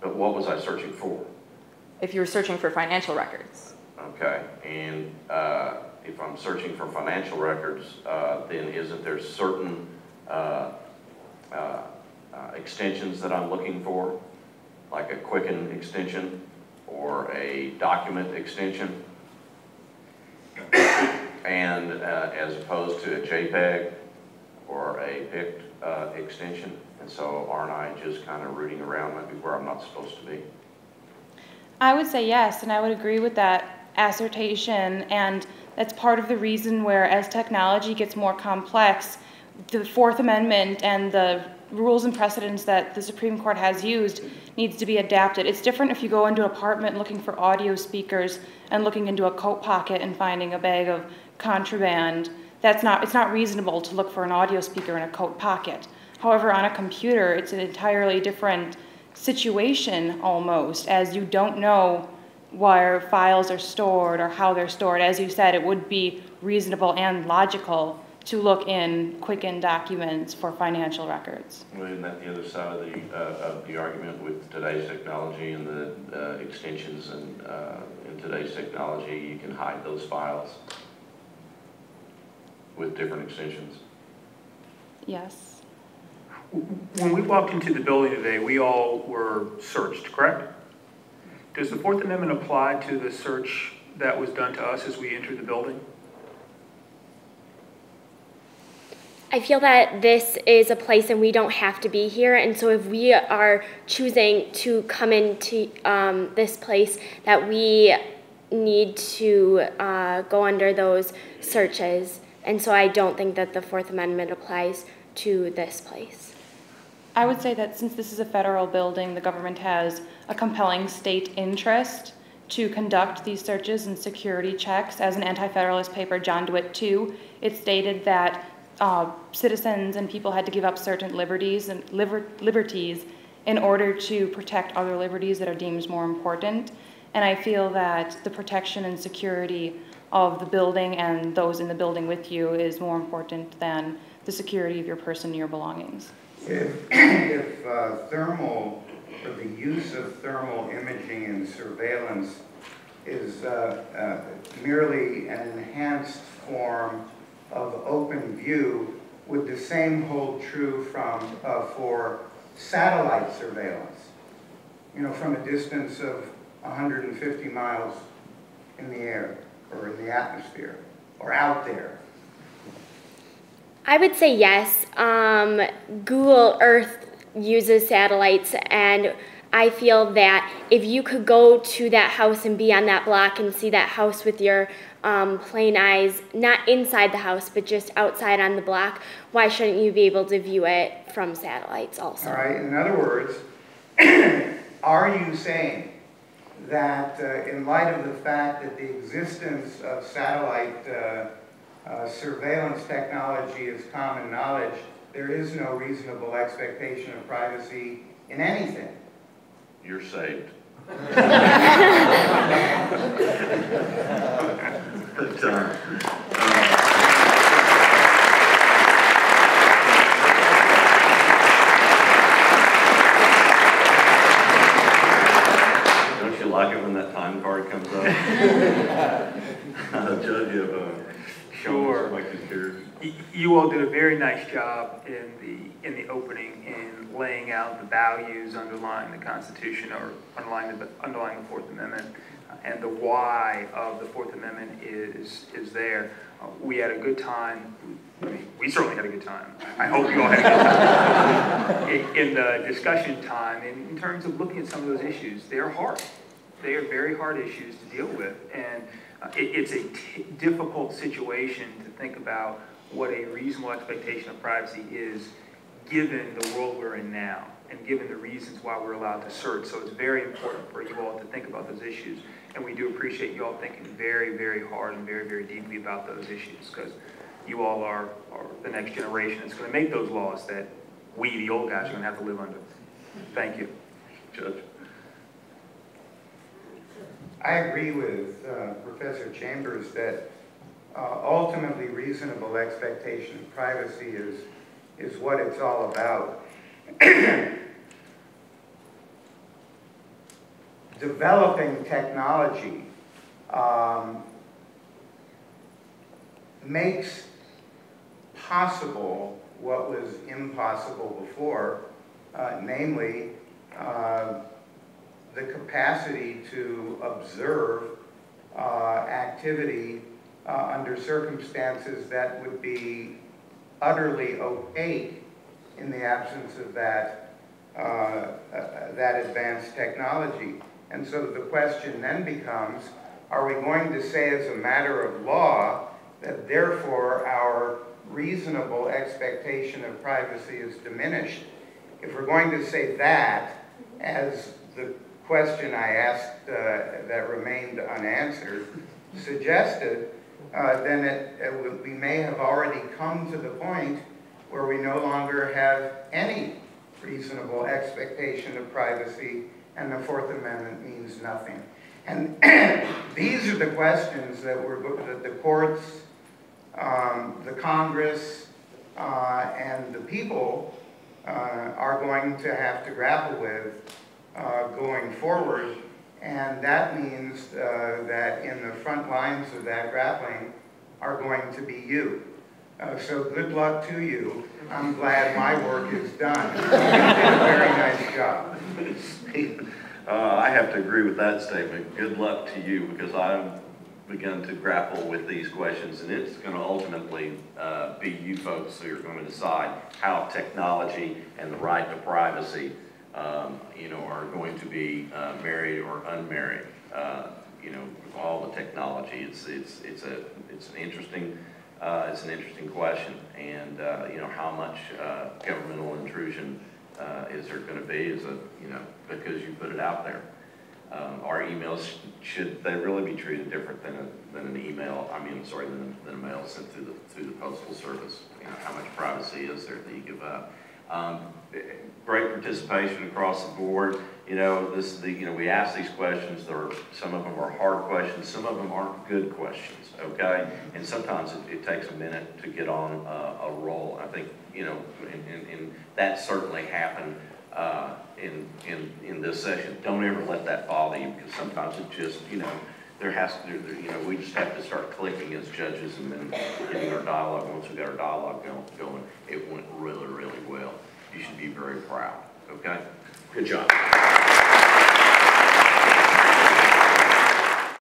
But what was I searching for? If you were searching for financial records. Okay, and if I'm searching for financial records, then isn't there certain extensions that I'm looking for, like a Quicken extension or a document extension, and as opposed to a JPEG or a PICT extension? And so aren't I just kind of rooting around maybe where I'm not supposed to be? I would say yes, and I would agree with that assertion, and that's part of the reason where as technology gets more complex, the Fourth Amendment and the rules and precedents that the Supreme Court has used needs to be adapted. It's different if you go into an apartment looking for audio speakers and looking into a coat pocket and finding a bag of contraband. It's not reasonable to look for an audio speaker in a coat pocket. However, on a computer, it's an entirely different situation almost, as you don't know where files are stored or how they're stored. As you said, it would be reasonable and logical to look in Quicken documents for financial records. Well, isn't that the other side of the argument with today's technology and the extensions and in today's technology, you can hide those files with different extensions? Yes. When we walked into the building today, we all were searched, correct? Does the Fourth Amendment apply to the search that was done to us as we entered the building? I feel that this is a place and we don't have to be here, and so if we are choosing to come into this place, that we need to go under those searches, and so I don't think that the Fourth Amendment applies to this place. I would say that since this is a federal building, the government has a compelling state interest to conduct these searches and security checks. As an anti-federalist paper, John DeWitt 2, it stated that citizens and people had to give up certain liberties in order to protect other liberties that are deemed more important. And I feel that the protection and security of the building and those in the building with you is more important than the security of your person and your belongings. If thermal, or the use of thermal imaging and surveillance is merely an enhanced form of open view, would the same hold true for satellite surveillance? You know, from a distance of 150 miles in the air, or in the atmosphere, or out there? I would say yes. Google Earth uses satellites, and I feel that if you could go to that house and be on that block and see that house with your plain eyes, not inside the house, but just outside on the block, why shouldn't you be able to view it from satellites also? All right, in other words, are you saying that in light of the fact that the existence of satellite surveillance technology is common knowledge, there is no reasonable expectation of privacy in anything? You're saved. Don't you like it when that time card comes up? Judge, you have Sure. here. You all did a very nice job in the opening in laying out the values underlying the Constitution, or underlying the Fourth Amendment, and the why of the Fourth Amendment is there. We had a good time. I mean, we certainly had a good time. I hope you all had a good time. In the discussion time, in terms of looking at some of those issues, they're hard. They are very hard issues to deal with, and it's a difficult situation to think about what a reasonable expectation of privacy is, given the world we're in now, and given the reasons why we're allowed to search. So it's very important for you all to think about those issues, and we do appreciate you all thinking very, very hard and very, very deeply about those issues, because you all are the next generation that's going to make those laws that we, the old guys, are going to have to live under. Thank you. Judge. I agree with Professor Chambers that ultimately reasonable expectation of privacy is what it's all about. developing technology makes possible what was impossible before, namely the capacity to observe activity under circumstances that would be utterly opaque in the absence of that advanced technology. And so the question then becomes, are we going to say as a matter of law that therefore our reasonable expectation of privacy is diminished? If we're going to say that, as the question I asked that remained unanswered suggested, then we may have already come to the point where we no longer have any reasonable expectation of privacy, and the Fourth Amendment means nothing. And these are the questions that the courts, the Congress, and the people are going to have to grapple with going forward. And that means that in the front lines of that grappling are going to be you. So good luck to you. I'm glad my work is done. You did a very nice job. I have to agree with that statement. Good luck to you, because I've begun to grapple with these questions, and it's going to ultimately be you folks who are going to decide how technology and the right to privacy are going to be married or unmarried. With all the technology, it's an interesting question, and how much governmental intrusion is there going to be? Because you put it out there. Our emails, should they really be treated different than an email? Than a mail sent through the postal service? How much privacy is there that you give up? Great participation across the board. We ask these questions. Some of them are hard questions. Some of them aren't good questions. Okay, and sometimes it takes a minute to get on a roll. I think and that certainly happened in this session. Don't ever let that bother you, because sometimes it just we just have to start clicking as judges, and then getting our dialogue. Once we got our dialogue going, it went really, really well. You should be very proud. Okay, good job.